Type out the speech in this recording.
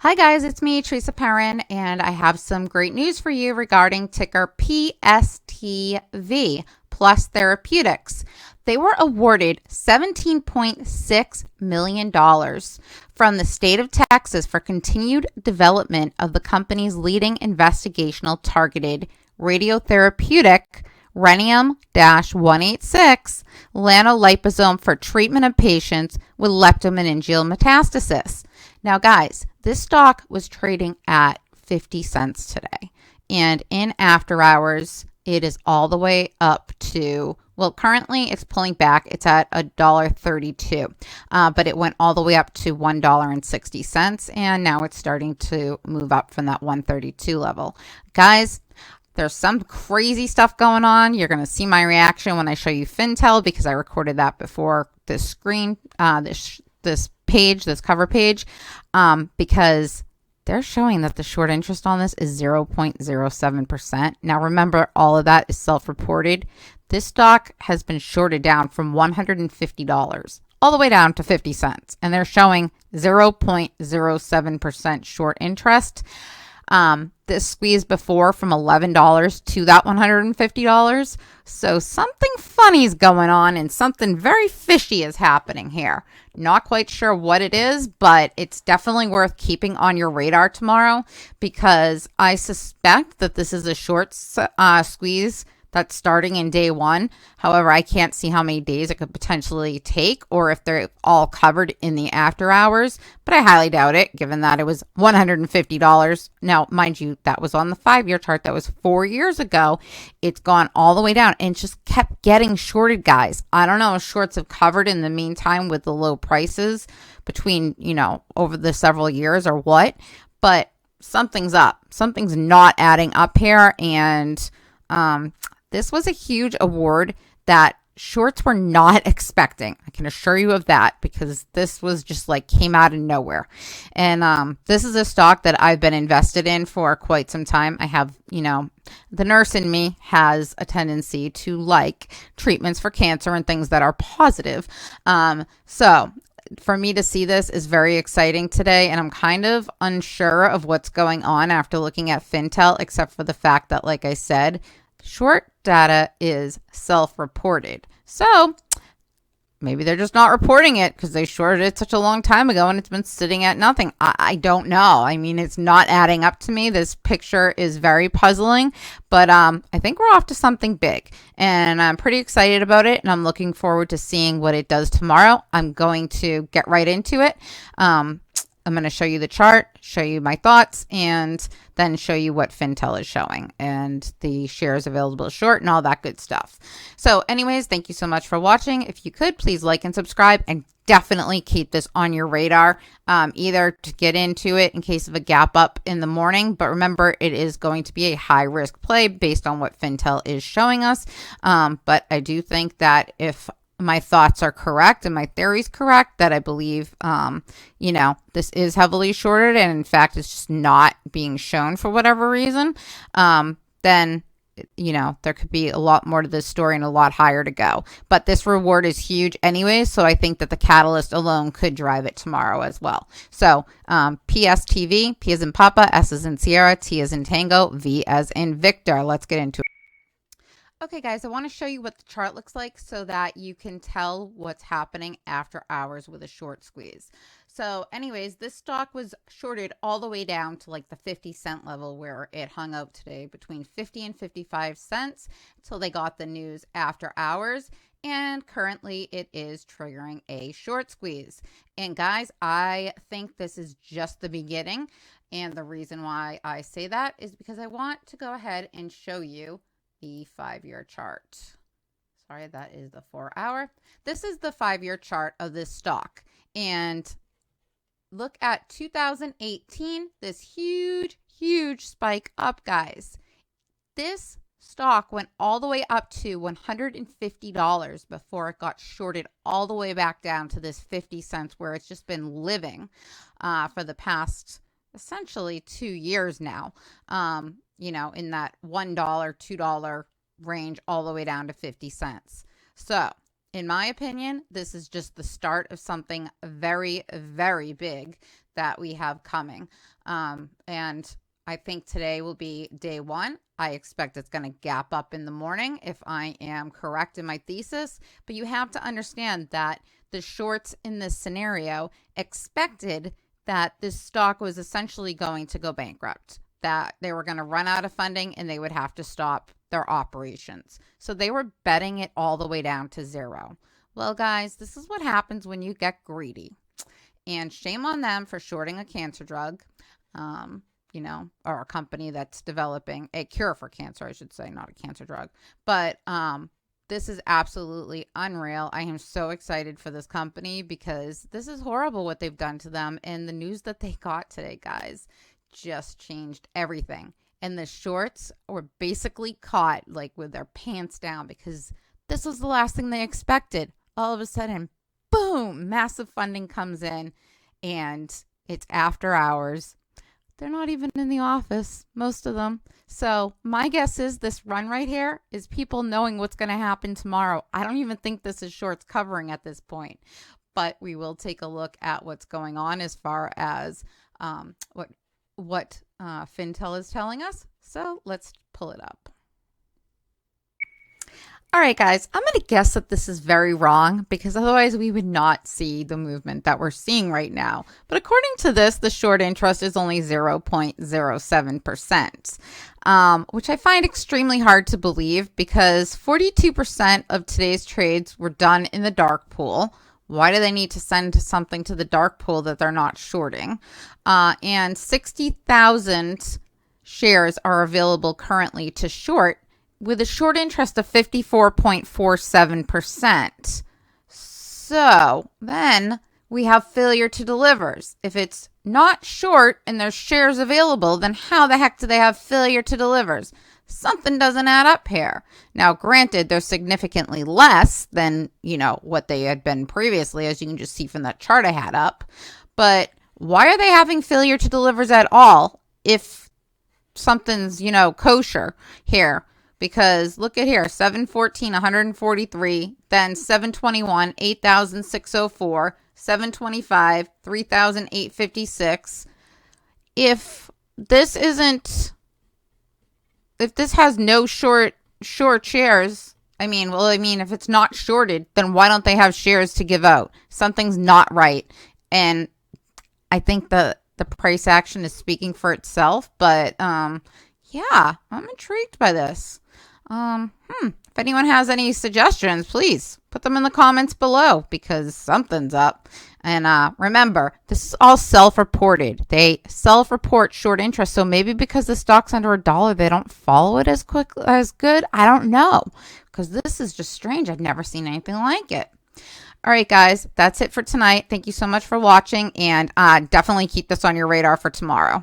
Hi guys, it's me, Teresa Perrin, and I have some great news for you regarding ticker PSTV, Plus Therapeutics. They were awarded $17.6 million from the state of Texas for continued development of the company's leading investigational targeted radiotherapeutic rhenium-186 lanoliposome for treatment of patients with leptomeningeal metastasis. Now, guys, this stock was trading at 50 cents today. And in after hours, it is all the way up to, well, currently it's pulling back. It's at $1.32, but it went all the way up to $1.60. And now it's starting to move up from that 132 level. Guys, there's some crazy stuff going on. You're going to see my reaction when I show you Fintel because I recorded that before this screen, this page, this cover page, because they're showing that the short interest on this is 0.07%. Now, remember, all of that is self-reported. This stock has been shorted down from $150 all the way down to 50 cents, and they're showing 0.07% short interest. This squeeze before from $11 to that $150. So something funny is going on and something very fishy is happening here. Not quite sure what it is, but it's definitely worth keeping on your radar tomorrow because I suspect that this is a short squeeze that's starting in day one. However, I can't see how many days it could potentially take or if they're all covered in the after hours, but I highly doubt it given that it was $150. Now, mind you, that was on the 5-year chart. That was 4 years ago. It's gone all the way down and just kept getting shorted, guys. I don't know if shorts have covered in the meantime with the low prices between, over the several years or what, but something's up. Something's not adding up here, and this was a huge award that shorts were not expecting. I can assure you of that because this was just like came out of nowhere. And this is a stock that I've been invested in for quite some time. I have, the nurse in me has a tendency to like treatments for cancer and things that are positive. So for me to see this is very exciting today, and I'm kind of unsure of what's going on after looking at Fintel, except for the fact that, like I said, short data is self-reported. So maybe they're just not reporting it because they shorted it such a long time ago and it's been sitting at nothing. I don't know. I mean, it's not adding up to me. This picture is very puzzling, but I think we're off to something big and I'm pretty excited about it and I'm looking forward to seeing what it does tomorrow. I'm going to get right into it. I'm going to show you the chart, show you my thoughts, and then show you what Fintel is showing and the shares available to short and all that good stuff. So anyways, thank you so much for watching. If you could, please like and subscribe and definitely keep this on your radar, either to get into it in case of a gap up in the morning. But remember, it is going to be a high risk play based on what Fintel is showing us. But I do think that if my thoughts are correct and my theories correct, that I believe, this is heavily shorted and in fact it's just not being shown for whatever reason, then, there could be a lot more to this story and a lot higher to go. But this reward is huge anyway, so I think that the catalyst alone could drive it tomorrow as well. So PSTV, P as in Papa, S as in Sierra, T as in Tango, V as in Victor. Let's get into it. Okay, guys, I want to show you what the chart looks like so that you can tell what's happening after hours with a short squeeze. So anyways, this stock was shorted all the way down to like the 50 cent level where it hung out today between 50 and 55 cents until they got the news after hours. And currently it is triggering a short squeeze. And guys, I think this is just the beginning. And the reason why I say that is because I want to go ahead and show you the 5-year chart. Sorry, that is the 4-hour. This is the 5-year chart of this stock. And look at 2018, this huge spike up, guys. This stock went all the way up to $150 before it got shorted all the way back down to this 50 cents where it's just been living for the past essentially 2 years now. In that $1, $2 range all the way down to 50 cents. So In my opinion, this is just the start of something very, very big that we have coming. And I think today will be day one. I expect it's going to gap up in the morning if I am correct in my thesis. But you have to understand that the shorts in this scenario expected that this stock was essentially going to go bankrupt, that they were going to run out of funding and they would have to stop their operations. So they were betting it all the way down to zero. Well, guys, this is what happens when you get greedy. And shame on them for shorting a cancer drug, or a company that's developing a cure for cancer, I should say, not a cancer drug. But this is absolutely unreal. I am so excited for this company because this is horrible what they've done to them. And the news that they got today, guys, just changed everything. And the shorts were basically caught like with their pants down because this was the last thing they expected. All of a sudden, boom, massive funding comes in and it's after hours. They're not even in the office, most of them. So my guess is this run right here is people knowing what's going to happen tomorrow. I don't even think this is shorts covering at this point. But we will take a look at what's going on as far as what Fintel is telling us. So let's pull it up. All right, guys, I'm going to guess that this is very wrong because otherwise we would not see the movement that we're seeing right now. But according to this, the short interest is only 0.07%, which I find extremely hard to believe because 42% of today's trades were done in the dark pool. Why do they need to send something to the dark pool that they're not shorting? And 60,000 shares are available currently to short with a short interest of 54.47%. So then we have failure to delivers. If it's not short and there's shares available, then how the heck do they have failure to delivers? Something doesn't add up here. Now, granted, they're significantly less than, what they had been previously, as you can just see from that chart I had up. But why are they having failure to delivers at all if something's, kosher here? Because look at here, 714, 143, then 721, 8,604, 725, 3,856. If this has no short shares, if it's not shorted, then why don't they have shares to give out? Something's not right. And I think the price action is speaking for itself, but yeah, I'm intrigued by this. If anyone has any suggestions, please put them in the comments below because something's up. And remember, this is all self-reported. They self-report short interest. So maybe because the stock's under $1, they don't follow it as quick as good. I don't know because this is just strange. I've never seen anything like it. All right, guys, that's it for tonight. Thank you so much for watching and definitely keep this on your radar for tomorrow.